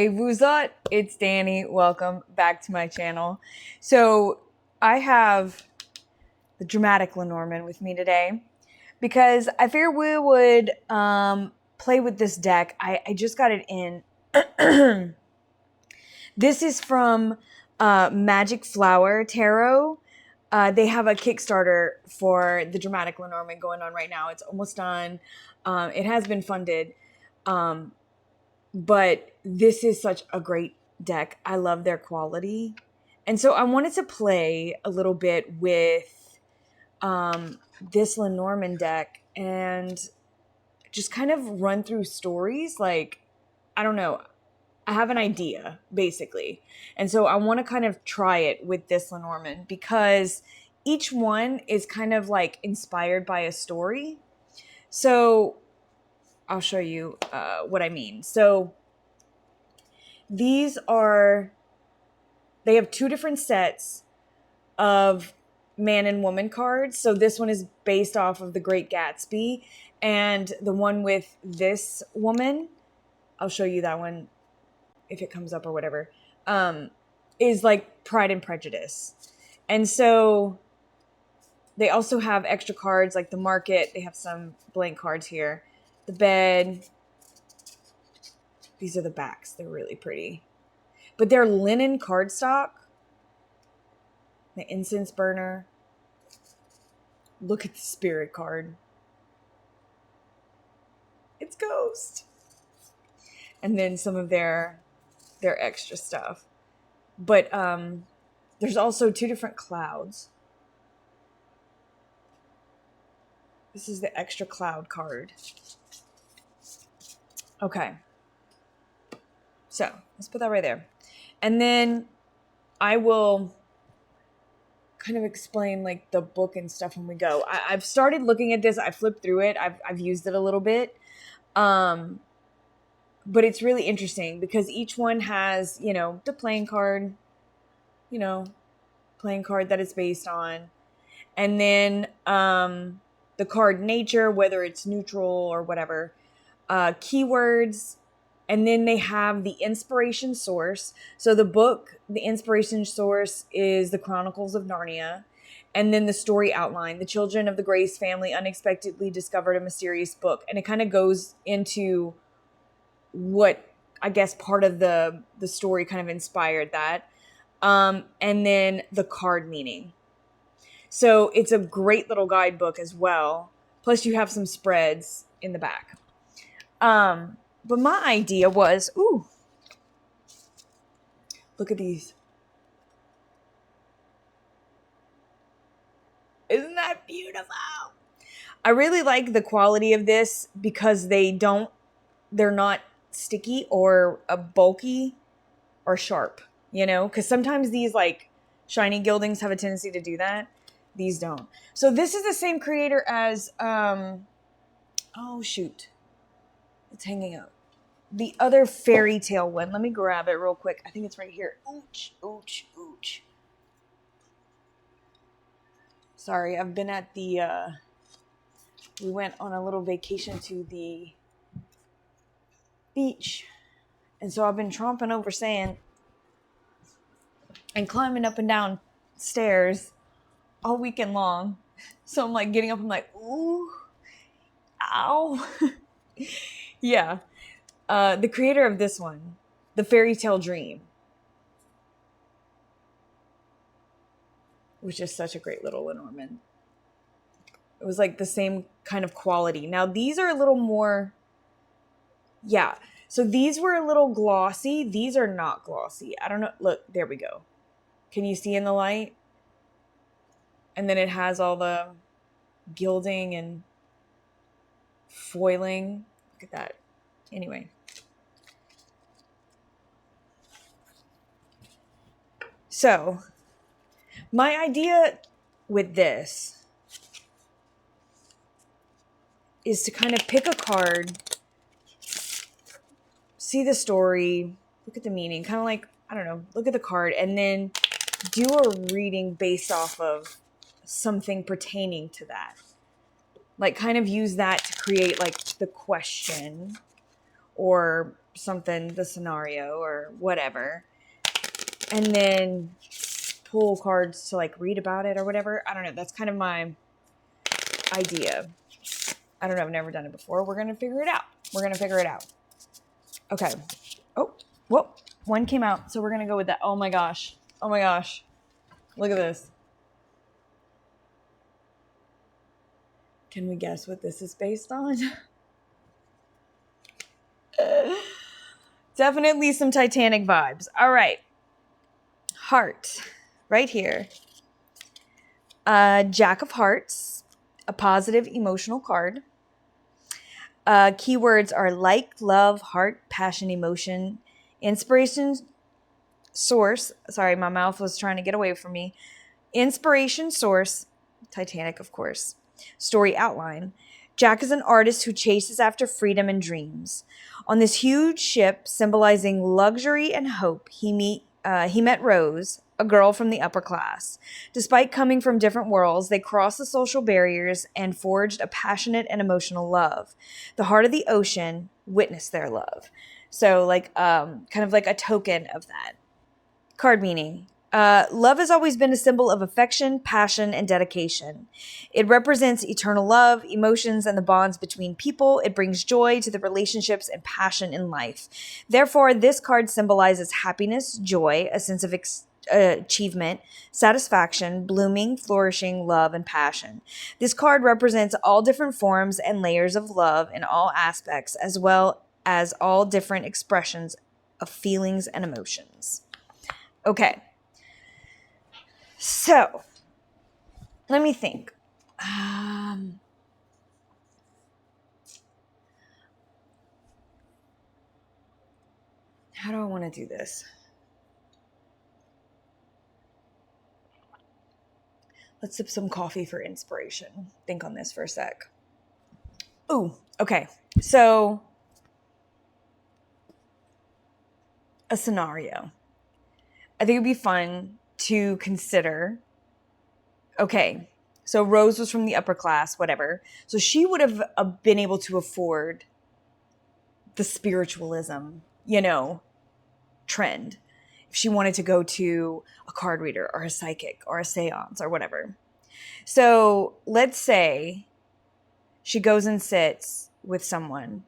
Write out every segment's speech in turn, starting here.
Hey, what's up? It's Dani. Welcome back to my channel. So I have the dramatic Lenormand with me today because I figured we would play with this deck. I just got it in. This is from Magic Flower Tarot. They have a Kickstarter for the dramatic Lenormand going on right now. It's almost done. It has been funded. But this is such a great deck. I love their quality. And so I wanted to play a little bit with this Lenormand deck and just kind of run through stories. Like, I don't know. I have an idea, basically. And so I want to kind of try it with this Lenormand because each one is kind of like inspired by a story. So I'll show you what I mean. So these are, they have two different sets of man and woman cards. So this one is based off of The Great Gatsby. And the one with this woman, I'll show you that one if it comes up or whatever, is like Pride and Prejudice. And so they also have extra cards like the market. They have some blank cards here. The bed. These are the backs. They're really pretty. But they're linen cardstock. The incense burner. Look at the spirit card. It's Ghost. And then some of their extra stuff. But there's also two different clouds. This is the extra cloud card. Okay. So let's put that right there. And then I will kind of explain like the book and stuff when we go. I've started looking at this. I flipped through it. I've used it a little bit. But it's really interesting because each one has, you know, the playing card, you know, playing card that it's based on. And then the card nature, whether it's neutral or whatever, keywords. And then they have the inspiration source. So the book, the inspiration source is the Chronicles of Narnia. And then the story outline. The children of the Grace family unexpectedly discovered a mysterious book. And it kind of goes into what, I guess, part of the story kind of inspired that. And then the card meaning. So it's a great little guidebook as well. Plus you have some spreads in the back. But my idea was, ooh, look at these. Isn't that beautiful? I really like the quality of this because they're not sticky or bulky or sharp, you know? Because sometimes these like shiny gildings have a tendency to do that. These don't. So this is the same creator as, oh shoot. It's hanging up. The other fairy tale one. Let me grab it real quick. I think it's right here. Ooch, ooch, ooch. Sorry, I've been at the, we went on a little vacation to the beach. And so I've been tromping over sand and climbing up and down stairs all weekend long. So I'm like getting up, I'm like, ooh, ow. Yeah. The creator of this one, The Fairy Tale Dream, which is such a great little Lenormand. It was like the same kind of quality. Now these are a little more, yeah. So these were a little glossy. These are not glossy. I don't know. Look, there we go. Can you see in the light? And then it has all the gilding and foiling. Look at that. Anyway. So, my idea with this is to kind of pick a card, see the story, look at the meaning, kind of like, I don't know, look at the card, and then do a reading based off of something pertaining to that. Like kind of use that to create like the question or something, the scenario or whatever, and then pull cards to like read about it or whatever. I don't know. That's kind of my idea. I don't know. I've never done it before. We're going to figure it out. Okay. Oh, whoa. One came out. So we're going to go with that. Oh my gosh. Look at this. Can we guess what this is based on? Definitely some Titanic vibes. All right. Heart. Right here. Jack of Hearts. A positive emotional card. Keywords are like, love, heart, passion, emotion, inspiration, source. Sorry, my mouth was trying to get away from me. Inspiration, source, Titanic, of course. Story outline. Jack is an artist who chases after freedom and dreams. On this huge ship symbolizing luxury and hope, he met Rose, a girl from the upper class. Despite coming from different worlds, they crossed the social barriers and forged a passionate and emotional love. The heart of the ocean witnessed their love. So, kind of like a token of that. Card meaning. Love has always been a symbol of affection, passion, and dedication. It represents eternal love, emotions, and the bonds between people. It brings joy to the relationships and passion in life. Therefore, this card symbolizes happiness, joy, a sense of achievement, satisfaction, blooming, flourishing, love, and passion. This card represents all different forms and layers of love in all aspects, as well as all different expressions of feelings and emotions. Okay. So, let me think. How do I want to do this? Let's sip some coffee for inspiration. Think on this for a sec. Ooh, okay. So, a scenario. I think it'd be fun to consider. Okay, so Rose was from the upper class, whatever. So she would have been able to afford the spiritualism, trend. If she wanted to go to a card reader or a psychic or a seance or whatever. So let's say she goes and sits with someone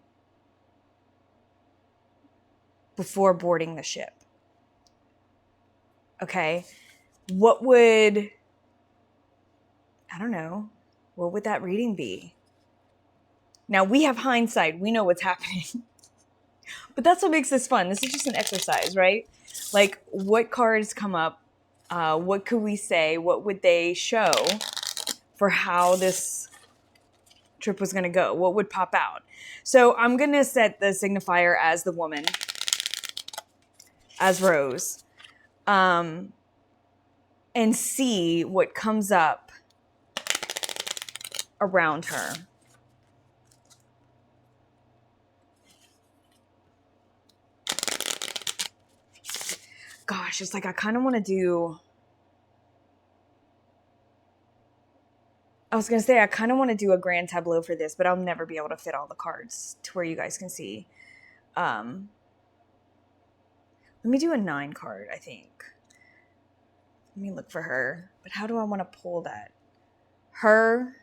before boarding the ship. Okay. What would that reading be? Now we have hindsight. We know what's happening. But that's what makes this fun. This is just an exercise, right? Like, what cards come up? What could we say? What would they show for how this trip was going to go? What would pop out? So I'm going to set the signifier as the woman, as Rose, and see what comes up around her. Gosh, it's like I kind of want to do... I was going to say I kind of want to do a grand tableau for this, but I'll never be able to fit all the cards to where you guys can see. Let me do a 9 card, I think. Let me look for her. But how do I want to pull that? Her,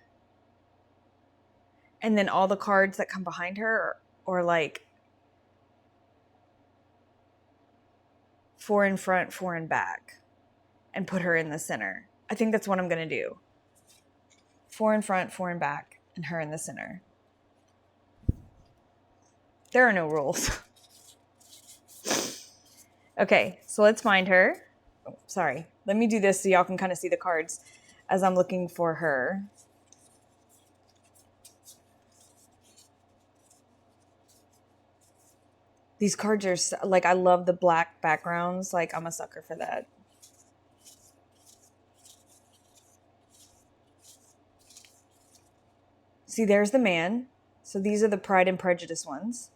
and then all the cards that come behind her, or like 4 in front, 4 in back, and put her in the center. I think that's what I'm going to do. 4 in front, 4 in back, and her in the center. There are no rules. Okay, so let's find her. Oh, sorry. Let me do this so y'all can kind of see the cards as I'm looking for her. These cards are, like, I love the black backgrounds. Like, I'm a sucker for that. See, there's the man. So these are the Pride and Prejudice ones.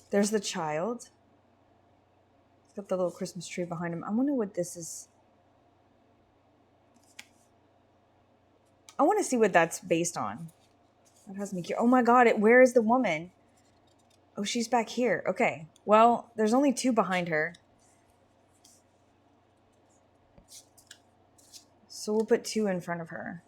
There's the child. He's got the little Christmas tree behind him. I wonder what this is. I want to see what that's based on. That has me curious. Oh my God, where is the woman? Oh, she's back here. Okay. Well, there's only 2 behind her. So we'll put 2 in front of her.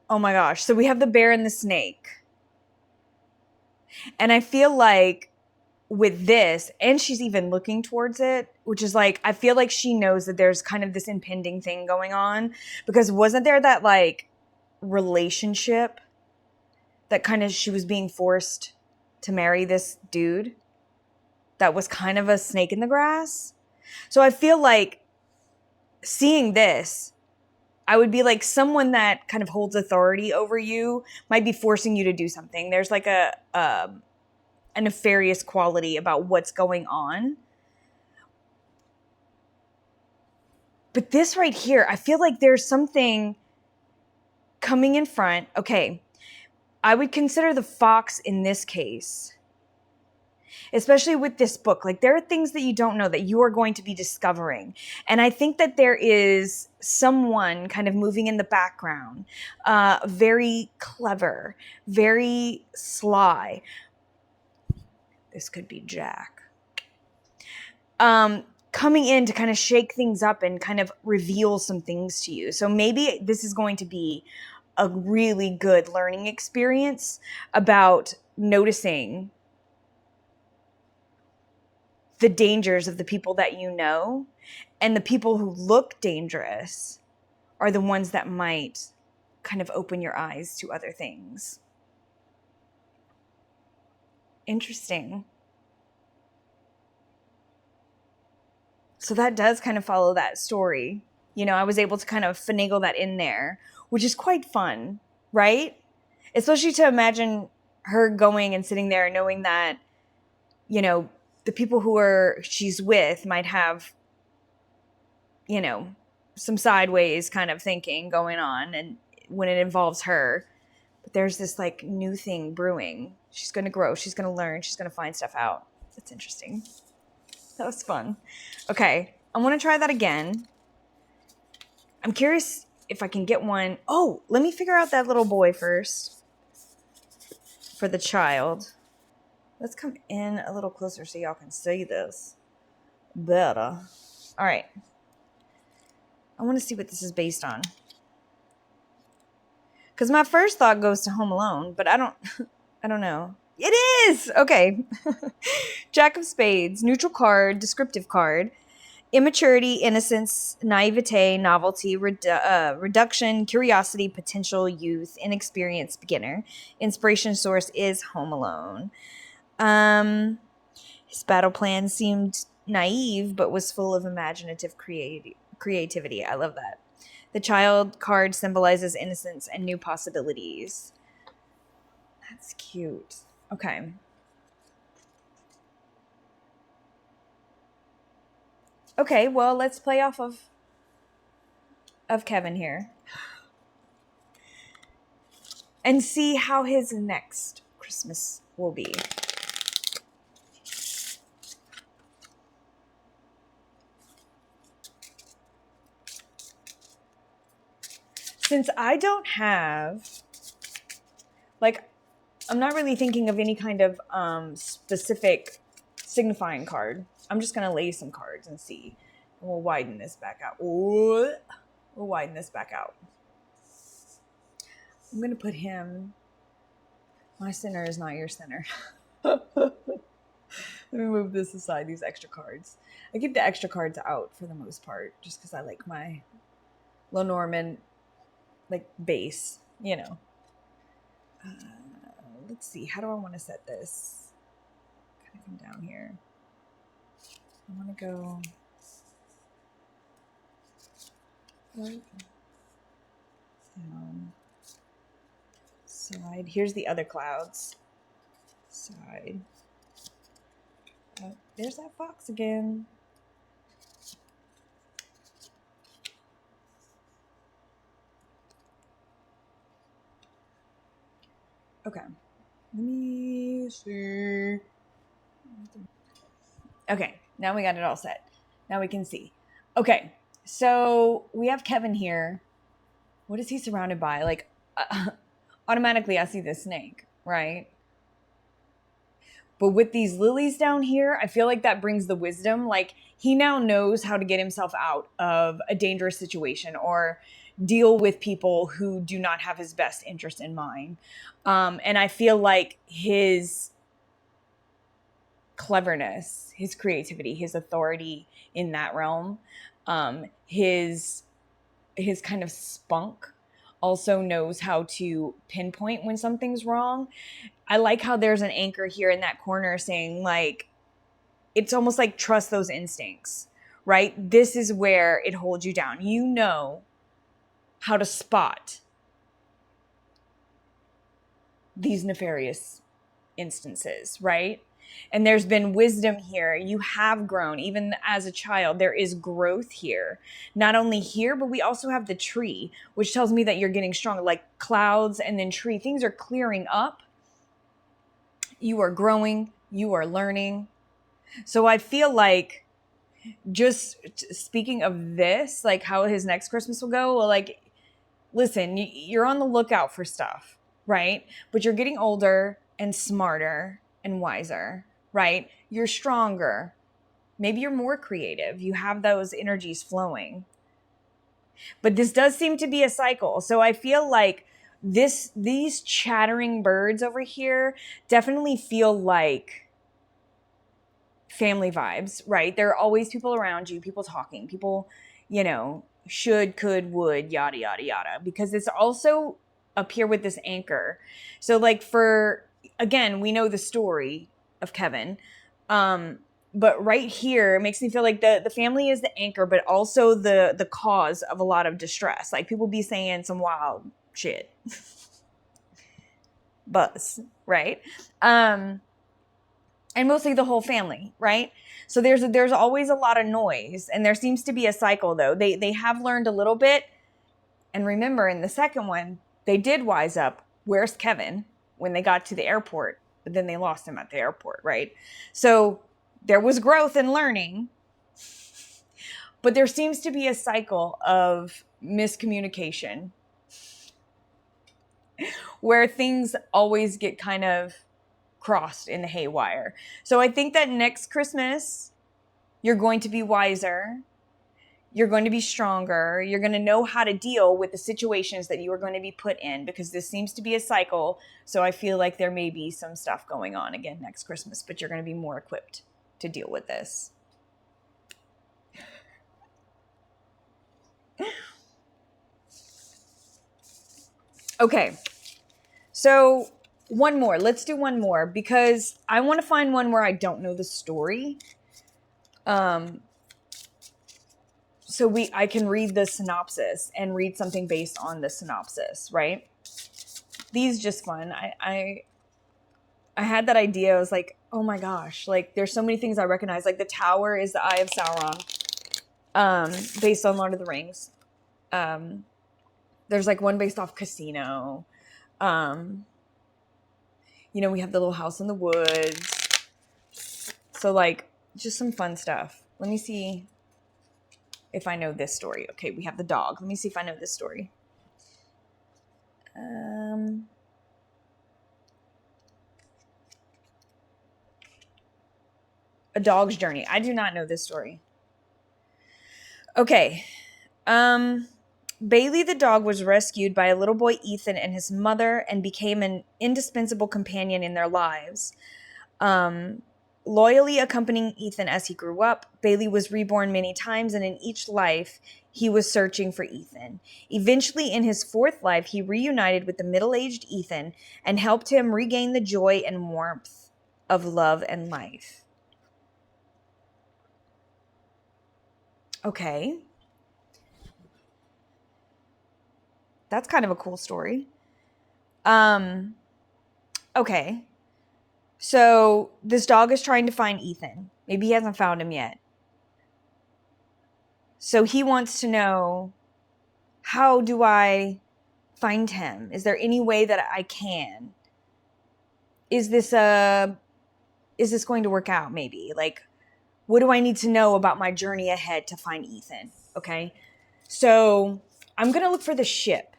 Oh my gosh. So we have the bear and the snake. And I feel like with this, and she's even looking towards it, which is like, I feel like she knows that there's kind of this impending thing going on, because wasn't there that like relationship that kind of she was being forced to marry this dude that was kind of a snake in the grass? So I feel like seeing this, I would be like, someone that kind of holds authority over you might be forcing you to do something. There's like a nefarious quality about what's going on. But this right here, I feel like there's something coming in front. Okay, I would consider the fox in this case, especially with this book. Like, there are things that you don't know that you are going to be discovering. And I think that there is someone kind of moving in the background, very clever, very sly. This could be Jack. Coming in to kind of shake things up and kind of reveal some things to you. So maybe this is going to be a really good learning experience about noticing the dangers of the people that you know, and the people who look dangerous are the ones that might kind of open your eyes to other things. Interesting. So that does kind of follow that story. You know, I was able to kind of finagle that in there, which is quite fun, right? Especially to imagine her going and sitting there knowing that, you know, the people she's with might have, you know, some sideways kind of thinking going on, and when it involves her. But there's this like new thing brewing. She's going to grow. She's going to learn. She's going to find stuff out. That's interesting. That was fun. Okay, I want to try that again. I'm curious if I can get one. Oh, let me figure out that little boy first for the child. Let's come in a little closer so y'all can see this better. All right. I want to see what this is based on. Because my first thought goes to Home Alone, but I don't know. It is! Okay. Jack of Spades, neutral card, descriptive card. Immaturity, innocence, naivete, novelty, reduction, curiosity, potential, youth, inexperienced, beginner. Inspiration source is Home Alone. His battle plan seemed naive, but was full of imaginative creativity. I love that. The child card symbolizes innocence and new possibilities. That's cute. Okay. Okay, well, let's play off of Kevin here and see how his next Christmas will be. Since I don't have, like, I'm not really thinking of any kind of specific signifying card. I'm just going to lay some cards and see. And we'll widen this back out. We'll widen this back out. I'm going to put him... My center is not your center. Let me move this aside, these extra cards. I keep the extra cards out for the most part, just because I like my Lenormand, like, base, you know. Let's see, how do I want to set this? Kind of come down here. I want to go right down, side. Here's the other clouds. Side. Oh, there's that fox again. Okay. Let me see. Okay, now we got it all set. Now we can see. Okay, so we have Kevin here. What is he surrounded by? Like, automatically I see the snake, right? But with these lilies down here, I feel like that brings the wisdom. Like, he now knows how to get himself out of a dangerous situation or deal with people who do not have his best interest in mind. And I feel like his cleverness, his creativity, his authority in that realm, his kind of spunk also knows how to pinpoint when something's wrong. I like how there's an anchor here in that corner saying, like, it's almost like trust those instincts, right? This is where it holds you down. You know how to spot these nefarious instances, right? And there's been wisdom here. You have grown, even as a child. There is growth here. Not only here, but we also have the tree, which tells me that you're getting stronger, like clouds and then tree. Things are clearing up. You are growing. You are learning. So I feel like, just speaking of this, like how his next Christmas will go, well, like, listen, you're on the lookout for stuff, right? But you're getting older and smarter and wiser, right? You're stronger. Maybe you're more creative. You have those energies flowing. But this does seem to be a cycle. So I feel like these chattering birds over here definitely feel like family vibes, right? There are always people around you, people talking, people, should, could, would, yada, yada, yada, because it's also up here with this anchor. So like again, we know the story of Kevin. But right here, it makes me feel like the family is the anchor, but also the cause of a lot of distress. Like, people be saying some wild shit. Buzz, right? And mostly the whole family, right? So there's always a lot of noise, and there seems to be a cycle, though. They have learned a little bit, and remember, in the second one, they did wise up. Where's Kevin? When they got to the airport, but then they lost him at the airport, right? So there was growth and learning, but there seems to be a cycle of miscommunication where things always get kind of crossed in the haywire. So I think that next Christmas, you're going to be wiser. You're going to be stronger. You're going to know how to deal with the situations that you are going to be put in, because this seems to be a cycle. So I feel like there may be some stuff going on again next Christmas, but you're going to be more equipped to deal with this. Okay. So one more. Let's do one more, because I want to find one where I don't know the story. So I can read the synopsis and read something based on the synopsis, right? These just fun. I had that idea. I was like, oh my gosh, like, there's so many things I recognize. Like, the tower is the Eye of Sauron, based on Lord of the Rings. There's like one based off Casino. We have the little house in the woods. So like, just some fun stuff. Let me see if I know this story. Okay, we have the dog. Let me see if I know this story. A Dog's Journey. I do not know this story. Okay. Bailey the dog was rescued by a little boy, Ethan, and his mother, and became an indispensable companion in their lives. Loyally accompanying Ethan as he grew up, Bailey was reborn many times, and in each life, he was searching for Ethan. Eventually, in his fourth life, he reunited with the middle-aged Ethan and helped him regain the joy and warmth of love and life. Okay. That's kind of a cool story. Okay. So this dog is trying to find Ethan. Maybe he hasn't found him yet. So he wants to know, how do I find him? Is there any way that I can? is this going to work out? Maybe, like, what do I need to know about my journey ahead to find Ethan? Okay. So I'm going to look for the ship,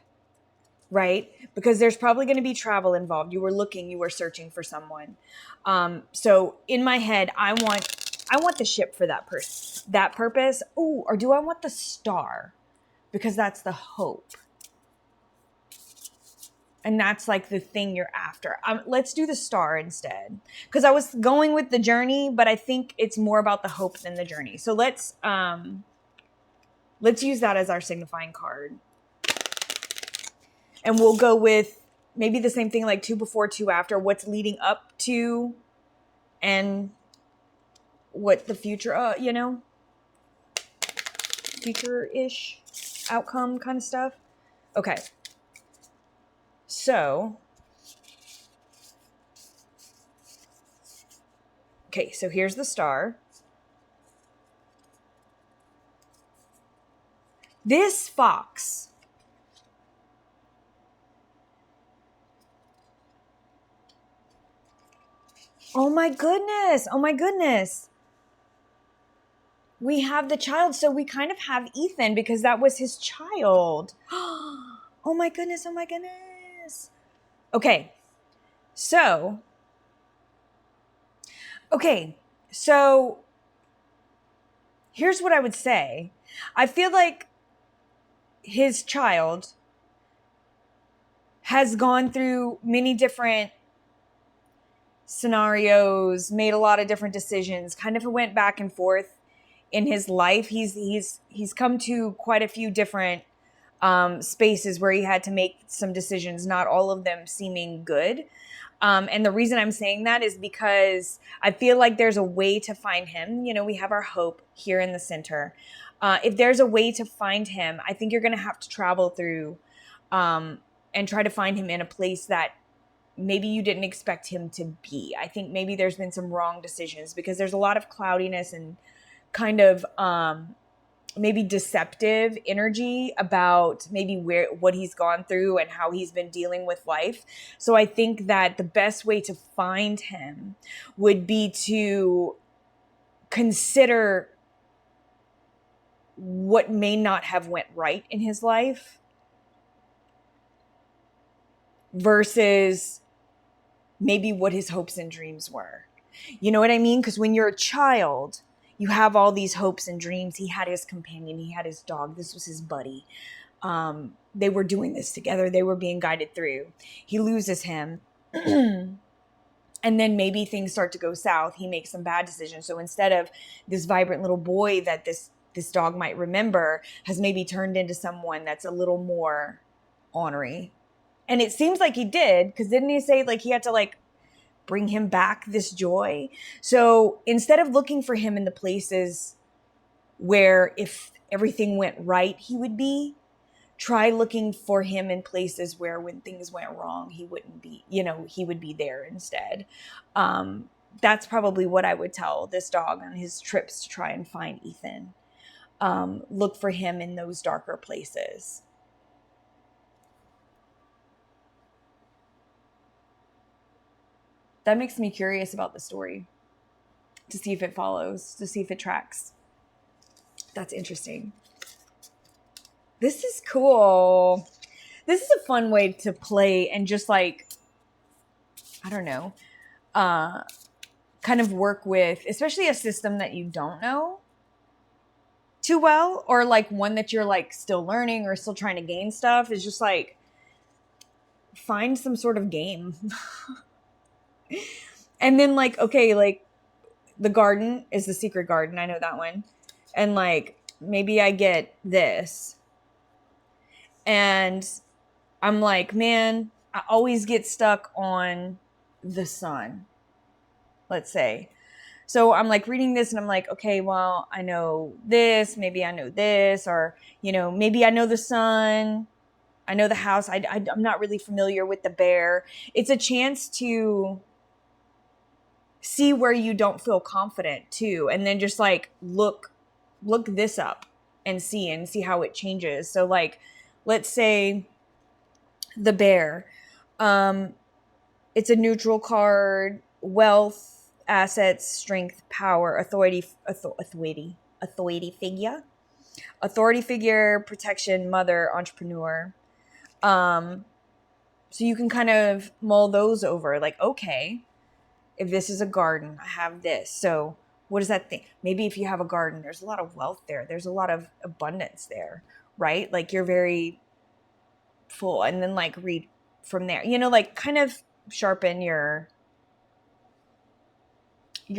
right? Because there's probably going to be travel involved. You were searching for someone. So in my head, I want the ship for that purpose. Oh, or do I want the star? Because that's the hope. And that's like the thing you're after. Let's do the star instead. Because I was going with the journey, but I think it's more about the hope than the journey. So let's use that as our signifying card. And we'll go with maybe the same thing, like 2 before, 2 after. What's leading up to and what the future, future-ish outcome kind of stuff. Okay. So here's the star. This fox oh my goodness. We have the child, so we kind of have Ethan because that was his child. Oh my goodness. Okay. So here's what I would say. I feel like his child has gone through many different scenarios, made a lot of different decisions, kind of went back and forth in his life. He's come to quite a few different spaces where he had to make some decisions, not all of them seeming good. And the reason I'm saying that is because I feel like there's a way to find him. We have our hope here in the center. If there's a way to find him, I think you're going to have to travel through and try to find him in a place that maybe you didn't expect him to be. I think maybe there's been some wrong decisions because there's a lot of cloudiness and kind of maybe deceptive energy about maybe what he's gone through and how he's been dealing with life. So I think that the best way to find him would be to consider what may not have went right in his life versus maybe what his hopes and dreams were. You know what I mean? Because when you're a child, you have all these hopes and dreams. He had his companion. He had his dog. This was his buddy. They were doing this together. They were being guided through. He loses him. And then maybe things start to go south. He makes some bad decisions. So instead of this vibrant little boy that this dog might remember, has maybe turned into someone that's a little more ornery. And it seems like he did, because didn't he say like he had to like bring him back this joy? So instead of looking for him in the places where if everything went right, he would be, try looking for him in places where when things went wrong, he wouldn't be, he would be there instead. That's probably what I would tell this dog on his trips to try and find Ethan. Look for him in those darker places. That makes me curious about the story, to see if it follows, to see if it tracks. That's interesting. This is cool. This is a fun way to play and just like, I don't know, kind of work with, especially a system that you don't know too well, or like one that you're like still learning or still trying to gain stuff, is just like find some sort of game. And then like, okay, like the garden is the secret garden. I know that one. And like, maybe I get this. And I'm like, man, I always get stuck on the sun, let's say. So I'm like reading this and I'm like, okay, well, I know this, maybe I know this, or, maybe I know the sun, I know the house. I'm not really familiar with the bear. It's a chance to see where you don't feel confident too. And then just like, look this up and see how it changes. So like, let's say the bear, It's a neutral card. Wealth, assets, strength, power, authority figure, protection, mother, entrepreneur. So you can kind of mull those over. Like, okay, if this is a garden, I have this. So what does that thing? Maybe if you have a garden, there's a lot of wealth there. There's a lot of abundance there, right? Like you're very full, and then like read from there. Like kind of sharpen your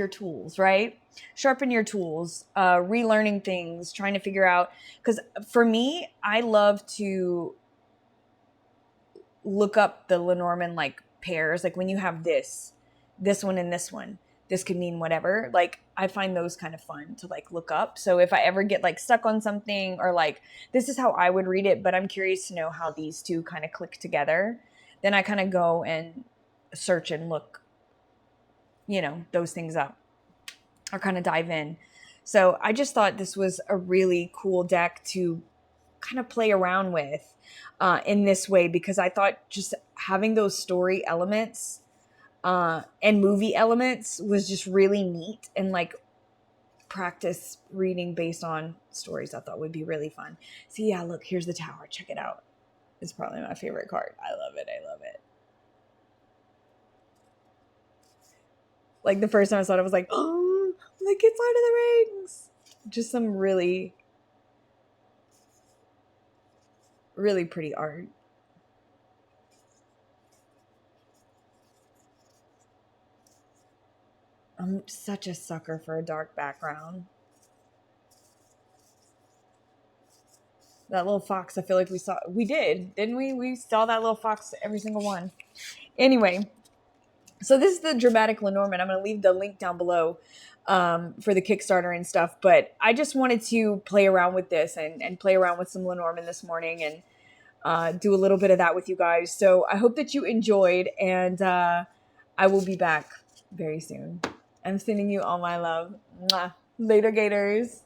tools, right? Sharpen your tools, relearning things, trying to figure out. Because for me, I love to look up the Lenormand like pairs. Like when you have this one and this could mean whatever. Like I find those kind of fun to like look up. So if I ever get like stuck on something, or like this is how I would read it, but I'm curious to know how these two kind of click together, then I kind of go and search and look, those things up, or kind of dive in. So I just thought this was a really cool deck to kind of play around with in this way, because I thought just having those story elements and movie elements was just really neat, and like practice reading based on stories I thought would be really fun. So yeah, look, here's the tower. Check it out. It's probably my favorite card. I love it. Like the first time I saw it, I was like, oh, like it's Lord of the Rings. Just some really, really pretty art. I'm such a sucker for a dark background. That little fox, I feel like we did, didn't we? We saw that little fox, every single one. Anyway, so this is the dramatic Lenormand. I'm going to leave the link down below for the Kickstarter and stuff. But I just wanted to play around with this and play around with some Lenormand this morning, and do a little bit of that with you guys. So I hope that you enjoyed, and I will be back very soon. I'm sending you all my love. Mwah. Later, Gators.